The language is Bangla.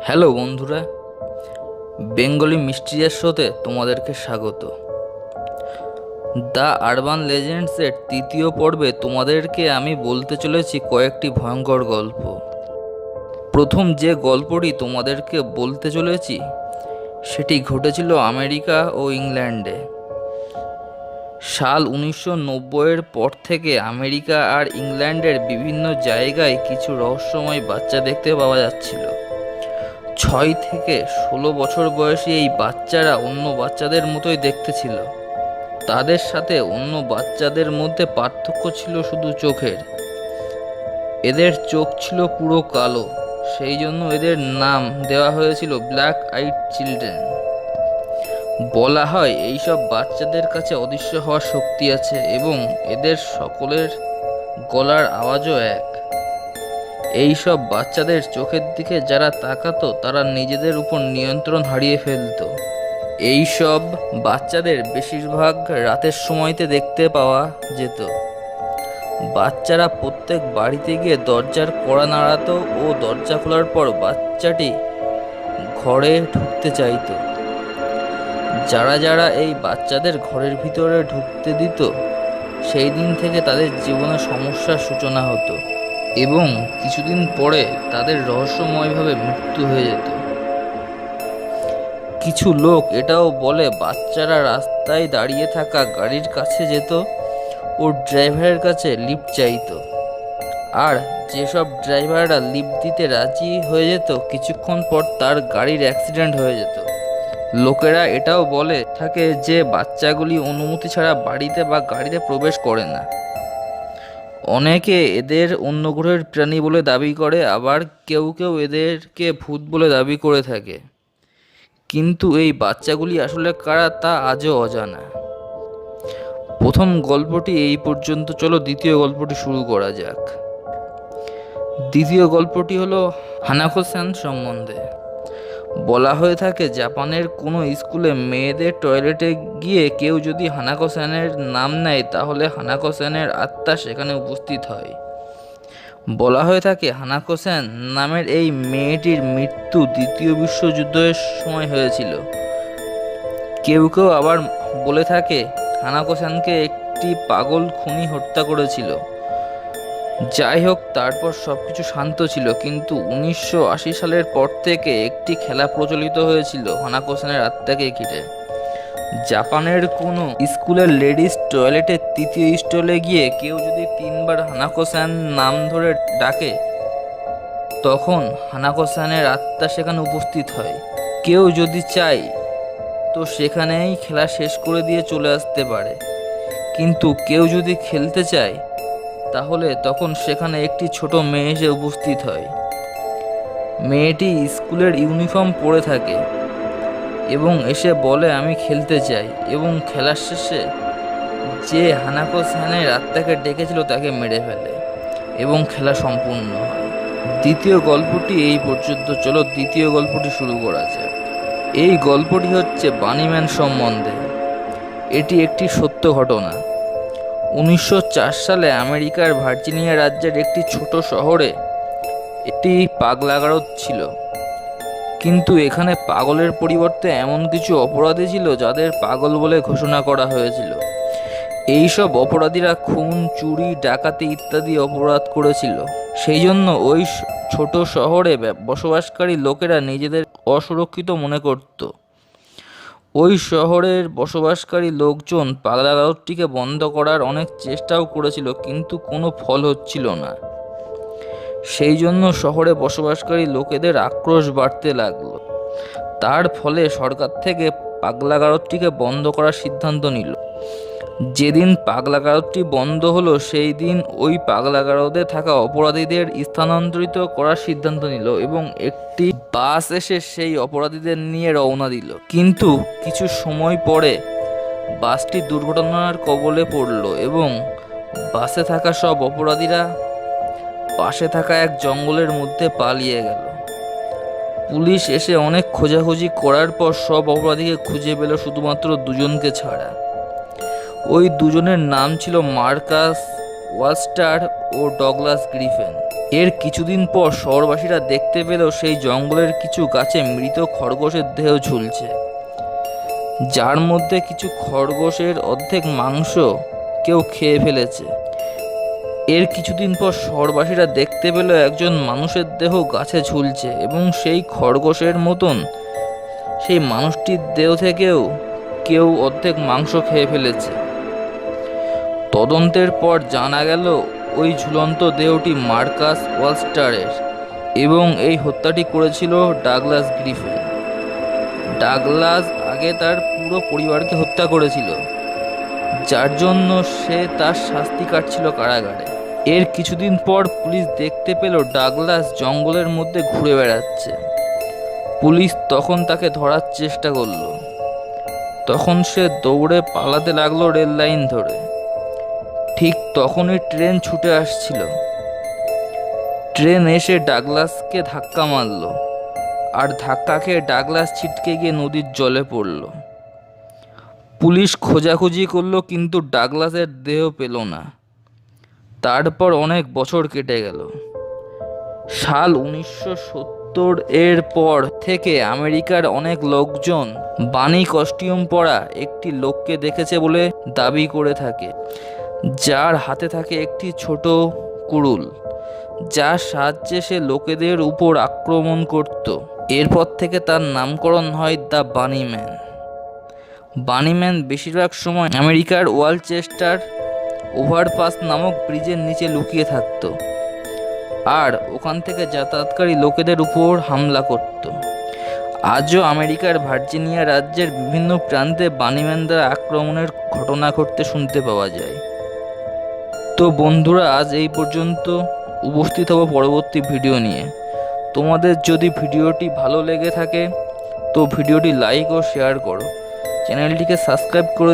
হ্যালো বন্ধুরা, বেঙ্গলি মিস্ট্রিয়ার শোতে তোমাদেরকে স্বাগত। দ্য আরবান লেজেন্ডসের তৃতীয় পর্বে তোমাদেরকে আমি বলতে চলেছি কয়েকটি ভয়ঙ্কর গল্প। প্রথম যে গল্পটি তোমাদেরকে বলতে চলেছি সেটি ঘটেছিল আমেরিকা ও ইংল্যান্ডে। সাল 1990-এর পর থেকে আমেরিকা আর ইংল্যান্ডের বিভিন্ন জায়গায় কিছু রহস্যময় বাচ্চা দেখতে পাওয়া যাচ্ছিল। 6 থেকে 16 বছর বয়সী এই বাচ্চারা অন্য বাচ্চাদের মতোই দেখতে ছিল। তাদের সাথে অন্য বাচ্চাদের মধ্যে পার্থক্য ছিল শুধু চোখের। এদের চোখ ছিল পুরো কালো, সেই জন্য এদের নাম দেওয়া হয়েছিল ব্ল্যাক আইড চিলড্রেন। বলা হয় এইসব বাচ্চাদের কাছে অদৃশ্য হওয়ার শক্তি আছে এবং এদের সকলের গলার আওয়াজও এক। এই সব বাচ্চাদের চোখের দিকে যারা তাকাতো তারা নিজেদের উপর নিয়ন্ত্রণ হারিয়ে ফেলতো। এই সব বাচ্চাদের বেশিরভাগ রাতের সময়তে দেখতে পাওয়া যেত। বাচ্চারা প্রত্যেক বাড়িতে গিয়ে দরজার কড়া নাড়াতো ও দরজা খোলার পর বাচ্চাটি ঘরে ঢুকতে চাইতো। যারা যারা এই বাচ্চাদের ঘরের ভিতরে ঢুকতে দিত সেই দিন থেকে তাদের জীবনে সমস্যার সূচনা হতো এবং কিছুদিন পরে তাদের রহস্যময়ভাবে মৃত্যু হয়ে যেত। কিছু লোক এটাও বলে বাচ্চারা রাস্তায় দাঁড়িয়ে থাকা গাড়ির কাছে যেত ও ড্রাইভারের কাছে লিফট চাইতো, আর যেসব ড্রাইভাররা লিফট দিতে রাজি হয়ে যেত কিছুক্ষণ পর তার গাড়ির অ্যাক্সিডেন্ট হয়ে যেত। লোকেরা এটাও বলে থাকে যে বাচ্চাগুলি অনুমতি ছাড়া বাড়িতে বা গাড়িতে প্রবেশ করে না। অনেকে এদের অন্য গ্রহের প্রাণী বলে দাবি করে, আবার কেউ কেউ এদেরকে ভূত বলে দাবি করে থাকে। কিন্তু এই বাচ্চাগুলি আসলে কারা তা আজও অজানা। প্রথম গল্পটি এই পর্যন্ত, চলো দ্বিতীয় গল্পটি শুরু করা যাক। দ্বিতীয় গল্পটি হলো হানাকো-স্যান সম্বন্ধে। বলা হয়ে থাকে জাপানের কোনো স্কুলে মেয়েদের টয়লেটে গিয়ে কেউ যদি হানাকো-স্যানের নাম নেয় তাহলে হানাকো-স্যানের আত্মা সেখানে উপস্থিত হয়। বলা হয়ে থাকে হানাকো-স্যান নামের এই মেয়েটির মৃত্যু দ্বিতীয় বিশ্বযুদ্ধের সময় হয়েছিল। কেউ কেউ আবার বলে থাকে হানাকো-স্যানকে একটি পাগল খুনি হত্যা করেছিল। যাই হোক, তারপর সবকিছু শান্ত ছিল, কিন্তু 1980 সালের পর থেকে একটি খেলা প্রচলিত হয়েছিল হানাকো-স্যানের আত্মাকে ঘিরে। জাপানের কোনো স্কুলের লেডিস টয়লেটের তৃতীয় স্টলে গিয়ে কেউ যদি 3 বার হানাকো-স্যান নাম ধরে ডাকে তখন হানাকো-স্যানের আত্মা সেখানে উপস্থিত হয়। কেউ যদি চায় তো সেখানেই খেলা শেষ করে দিয়ে চলে আসতে পারে, কিন্তু কেউ যদি খেলতে চায় তাহলে তখন সেখানে একটি ছোট মেয়ে এসে উপস্থিত হয়। মেয়েটি স্কুলের ইউনিফর্ম পরে থাকে এবং এসে বলে আমি খেলতে চাই, এবং খেলার শেষে যে হানাকো-স্যানের আত্মাকে ডেকেছিল তাকে মেরে ফেলে এবং খেলা সম্পূর্ণ হয়। দ্বিতীয় গল্পটি এই পর্যন্ত, চলো দ্বিতীয় গল্পটি শুরু করা যাক। এই গল্পটি হচ্ছে বানিম্যান সম্বন্ধে। এটি একটি সত্য ঘটনা। 1904 সালে আমেরিকার ভার্জিনিয়া রাজ্যের একটি ছোট শহরে একটি পাগলাগারদ ছিল, কিন্তু এখানে পাগলের পরিবর্তে এমন কিছু অপরাধী ছিল যাদের পাগল বলে ঘোষণা করা হয়েছিল। এইসব অপরাধীরা খুন, চুরি, ডাকাতি ইত্যাদি অপরাধ করেছিল। সেই জন্য ওই ছোট শহরে বসবাসকারী লোকেরা নিজেদের অসুরক্ষিত মনে করত। ওই শহরের বসবাসকারী লোকজন পাগলাগারদটিকে বন্ধ করার অনেক চেষ্টাও করেছিল, কিন্তু কোনো ফল হচ্ছিল না। সেই জন্য শহরে বসবাসকারী লোকেদের আক্রোশ বাড়তে লাগলো। তার ফলে সরকার থেকে পাগলাগারদটিকে বন্ধ করার সিদ্ধান্ত নিল। যেদিন পাগলাগারদটি বন্ধ হলো সেই দিন ওই পাগলাগারদে থাকা অপরাধীদের স্থানান্তরিত করার সিদ্ধান্ত নিল এবং একটি বাস এসে সেই অপরাধীদের নিয়ে রওনা দিল। কিন্তু কিছু সময় পরে বাসটি দুর্ঘটনার কবলে পড়ল এবং বাসে থাকা সব অপরাধীরা পাশে থাকা এক জঙ্গলের মধ্যে পালিয়ে গেল। পুলিশ এসে অনেক খোঁজাখুঁজি করার পর সব অপরাধীকে খুঁজে পেল শুধুমাত্র দুজনকে ছাড়া। ওই দুজনের নাম ছিল মার্কাস ও ওয়ালস্টার ও ডগলাস গ্রিফেন। এর কিছুদিন পর শহরবাসীরা দেখতে পেল সেই জঙ্গলের কিছু গাছে মৃত খরগোশের দেহ ঝুলছে, যার মধ্যে কিছু খরগোশের অর্ধেক মাংস কেউ খেয়ে ফেলেছে। এর কিছুদিন পর শহরবাসীরা দেখতে পেল একজন মানুষের দেহ গাছে ঝুলছে এবং সেই খরগোশের মতন সেই মানুষটির দেহ থেকেও কেউ অর্ধেক মাংস খেয়ে ফেলেছে। তদন্তের পর জানা গেল ওই ঝুলন্ত দেহটি মার্কাস ওয়ালস্টারের এবং এই হত্যাটি করেছিল ডাগলাস গ্রিফেন। ডাগলাস আগে তার পুরো পরিবারকে হত্যা করেছিল, যার জন্য সে তার শাস্তি কাটছিল কারাগারে। এর কিছুদিন পর পুলিশ দেখতে পেল ডাগলাস জঙ্গলের মধ্যে ঘুরে বেড়াচ্ছে। পুলিশ তখন তাকে ধরার চেষ্টা করলো। তখন সে দৌড়ে পালাতে লাগলো রেল লাইন ধরে। ঠিক তখনই ট্রেন ছুটে আসছিল। ট্রেন এসে ডাগলাসকে ধাক্কা মারল, আর ধাক্কা খেয়ে ডাগলাস ছিটকে গিয়ে নদীর জলে পড়ল। পুলিশ খোঁজাখুঁজি করলো কিন্তু ডাগলাসের দেহ পেল না। তারপর অনেক বছর কেটে গেল। সাল 1970 এর পর থেকে আমেরিকার অনেক লোকজন বানি কস্টিউম পরা একটি লোককে দেখেছে বলে দাবি করে থাকে, যার হাতে থাকে একটি ছোট কুড়ুল, যার সাহায্যে সে লোকেদের উপর আক্রমণ করত। এরপর থেকে তার নামকরণ হয় দ্য বানিম্যান। বানিম্যান বেশিরভাগ সময় আমেরিকার ওয়ালচেস্টার ওভারপাস নামক ব্রিজের নিচে লুকিয়ে থাকত আর ওখান থেকে যাতায়াতকারী লোকেদের উপর হামলা করত। আজও আমেরিকার ভার্জিনিয়া রাজ্যের বিভিন্ন প্রান্তে বানিম্যান দ্বারা আক্রমণের ঘটনা ঘটতে শুনতে পাওয়া যায়। তো বন্ধুরা, আজ এই পর্যন্ত। উপস্থিত হব পরবর্তী ভিডিও নিয়ে। তোমাদের যদি ভিডিওটি ভালো লেগে থাকে তো ভিডিওটি লাইক ও শেয়ার করো, চ্যানেলটিকে সাবস্ক্রাইব করে দিও।